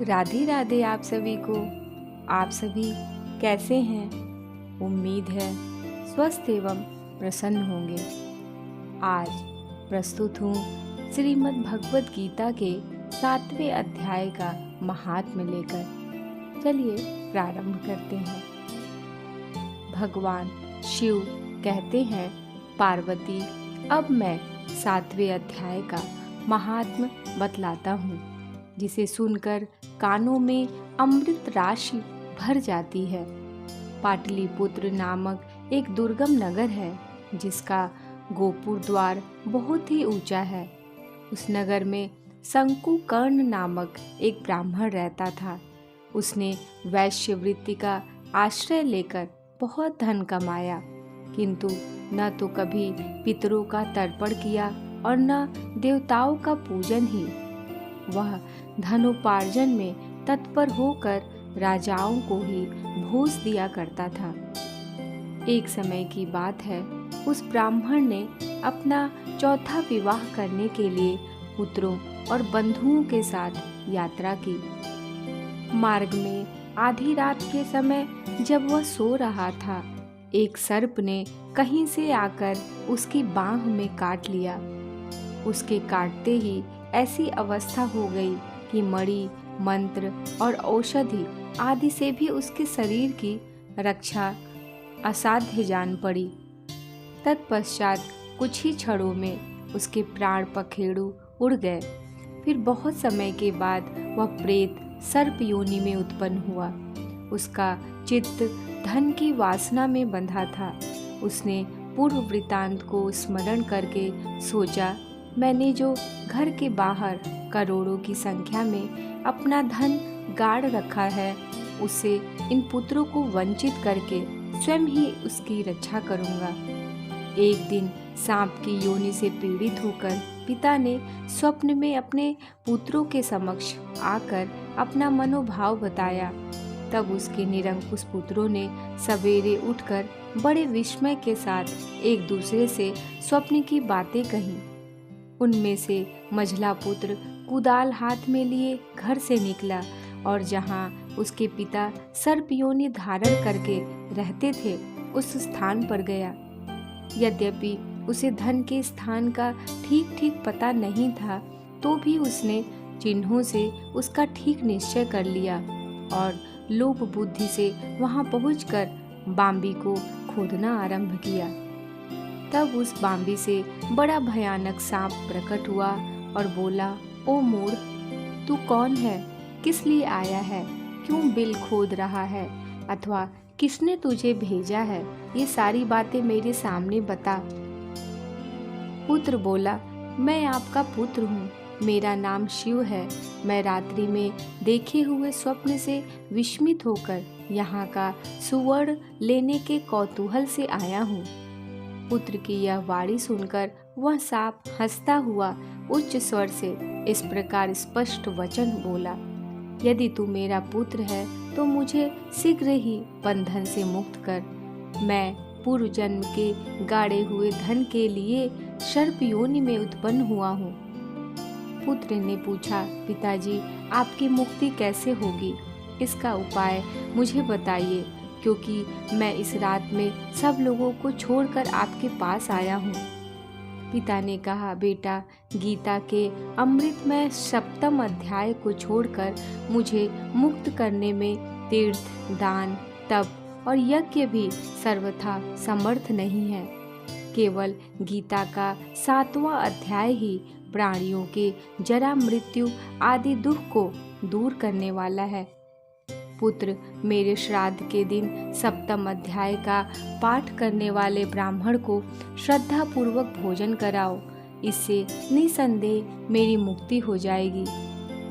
राधे राधे आप सभी को। आप सभी कैसे हैं? उम्मीद है स्वस्थ एवं प्रसन्न होंगे। आज प्रस्तुत हूँ श्रीमद् भगवत गीता के 7वें अध्याय का महात्म्य लेकर। चलिए प्रारंभ करते हैं। भगवान शिव कहते हैं, पार्वती अब मैं 7वें अध्याय का महात्म्य बतलाता हूँ, जिसे सुनकर कानों में अमृत राशि भर जाती है। पाटलिपुत्र नामक एक दुर्गम नगर है, जिसका गोपुर द्वार बहुत ही ऊंचा है। उस नगर में शंकुकर्ण नामक एक ब्राह्मण रहता था। उसने वैश्य वृत्ति का आश्रय लेकर बहुत धन कमाया, किंतु न तो कभी पितरों का तर्पण किया और न देवताओं का पूजन ही। वह धनोपार्जन में तत्पर होकर राजाओं को ही भोज दिया करता था। एक समय की बात है, उस ब्राह्मण ने अपना चौथा विवाह करने के लिए पुत्रों और बंधुओं के साथ यात्रा की। मार्ग में आधी रात के समय जब वह सो रहा था, एक सर्प ने कहीं से आकर उसकी बांह में काट लिया। उसके काटते ही ऐसी अवस्था हो गई कि मणि, मंत्र और औषधि आदि से भी उसके शरीर की रक्षा असाध्य जान पड़ी। तत्पश्चात कुछ ही क्षणों में उसके प्राण पखेरु उड़ गए। फिर बहुत समय के बाद वह प्रेत सर्प योनि में उत्पन्न हुआ। उसका चित्त धन की वासना में बंधा था। उसने पूर्व वृतांत को स्मरण करके सोचा, मैंने जो घर के बाहर करोड़ों की संख्या में अपना धन गाड़ रखा है, उससे इन पुत्रों को वंचित करके स्वयं ही उसकी रक्षा करूंगा। एक दिन सांप की योनि से पीड़ित होकर पिता ने स्वप्न में अपने पुत्रों के समक्ष आकर अपना मनोभाव बताया। तब उसके निरंकुश पुत्रों ने सवेरे उठकर बड़े विस्मय के साथ एक दूसरे से स्वप्न की बातें कहीं। उनमें से मझला पुत्र कुदाल हाथ में लिए घर से निकला और जहाँ उसके पिता सर्प योनि धारण करके रहते थे, उस स्थान पर गया। यद्यपि उसे धन के स्थान का ठीक ठीक पता नहीं था, तो भी उसने चिन्हों से उसका ठीक निश्चय कर लिया और लोभ बुद्धि से वहां पहुंचकर बांबी को खोदना आरंभ किया। तब उस बांबी से बड़ा भयानक सांप प्रकट हुआ और बोला, ओ मूढ़, तू कौन है? किस लिए आया है? क्यों बिल खोद रहा है? अथवा किसने तुझे भेजा है? ये सारी बातें मेरे सामने बता। पुत्र बोला, मैं आपका पुत्र हूँ, मेरा नाम शिव है। मैं रात्रि में देखे हुए स्वप्न से विस्मित होकर यहाँ का सुवर्ण लेने के कौतूहल से आया हूँ। पुत्र की यह वाणी सुनकर वह सांप हंसता हुआ उच्च स्वर से इस प्रकार स्पष्ट वचन बोला, यदि तू मेरा पुत्र है तो मुझे शीघ्र ही बंधन से मुक्त कर। मैं पूर्व जन्म के गाड़े हुए धन के लिए सर्प योनि में उत्पन्न हुआ हूँ। पुत्र ने पूछा, पिताजी, आपकी मुक्ति कैसे होगी? इसका उपाय मुझे बताइए, क्योंकि मैं इस रात में सब लोगों को छोड़कर आपके पास आया हूँ। पिता ने कहा, बेटा, गीता के अमृतमय 7वें अध्याय को छोड़कर मुझे मुक्त करने में तीर्थ, दान, तप और यज्ञ भी सर्वथा समर्थ नहीं है। केवल गीता का 7वां अध्याय ही प्राणियों के जरा, मृत्यु आदि दुख को दूर करने वाला है। पुत्र, मेरे श्राद्ध के दिन 7वें अध्याय का पाठ करने वाले ब्राह्मण को श्रद्धा पूर्वक भोजन कराओ। इससे निसंदेह मेरी मुक्ति हो जाएगी।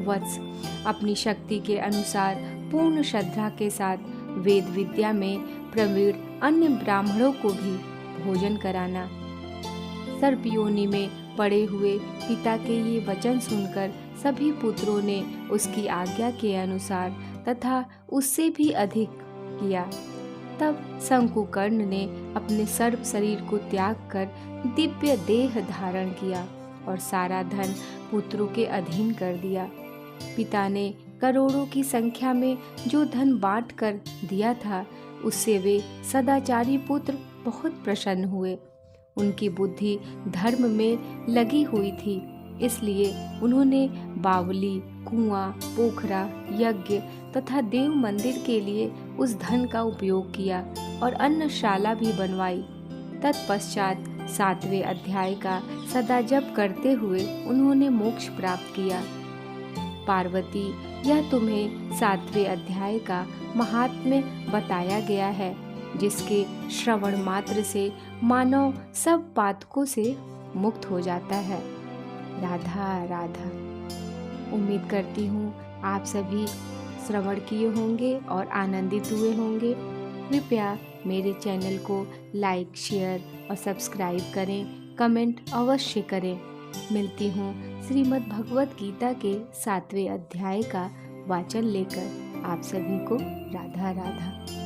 वत्स, अपनी शक्ति के अनुसार पूर्ण श्रद्धा के साथ वेद विद्या में प्रवीण अन्य ब्राह्मणों को भी भोजन कराना। सर्प योनि में पड़े हुए पिता के ये वचन सुनकर सभी पुत्रों ने उसकी आज्ञा के अनुसार तथा उससे भी अधिक किया। तब शंकुकर्ण ने अपने सर्प शरीर को त्याग कर दिव्य देह धारण किया और सारा धन पुत्रों के अधीन कर दिया। पिता ने करोड़ों की संख्या में जो धन बांट कर दिया था, उससे वे सदाचारी पुत्र बहुत प्रसन्न हुए। उनकी बुद्धि धर्म में लगी हुई थी, इसलिए उन्होंने बावली, कुआं, पोखरा, यज्ञ तथा देव मंदिर के लिए उस धन का उपयोग किया और अन्नशाला भी बनवाई। तत्पश्चात 7वें अध्याय का सदा जप करते हुए उन्होंने मोक्ष प्राप्त किया। पार्वती, यह तुम्हें 7वें अध्याय का महात्म्य बताया गया है, जिसके श्रवण मात्र से मानव सब पातकों से मुक्त हो जाता है। राधा राधा। उम्मीद करती हूँ आप सभी श्रवण किए होंगे और आनंदित हुए होंगे। कृपया मेरे चैनल को लाइक, शेयर और सब्सक्राइब करें, कमेंट अवश्य करें। मिलती हूँ श्रीमद् भगवत गीता के 7वें अध्याय का वाचन लेकर। आप सभी को राधा राधा।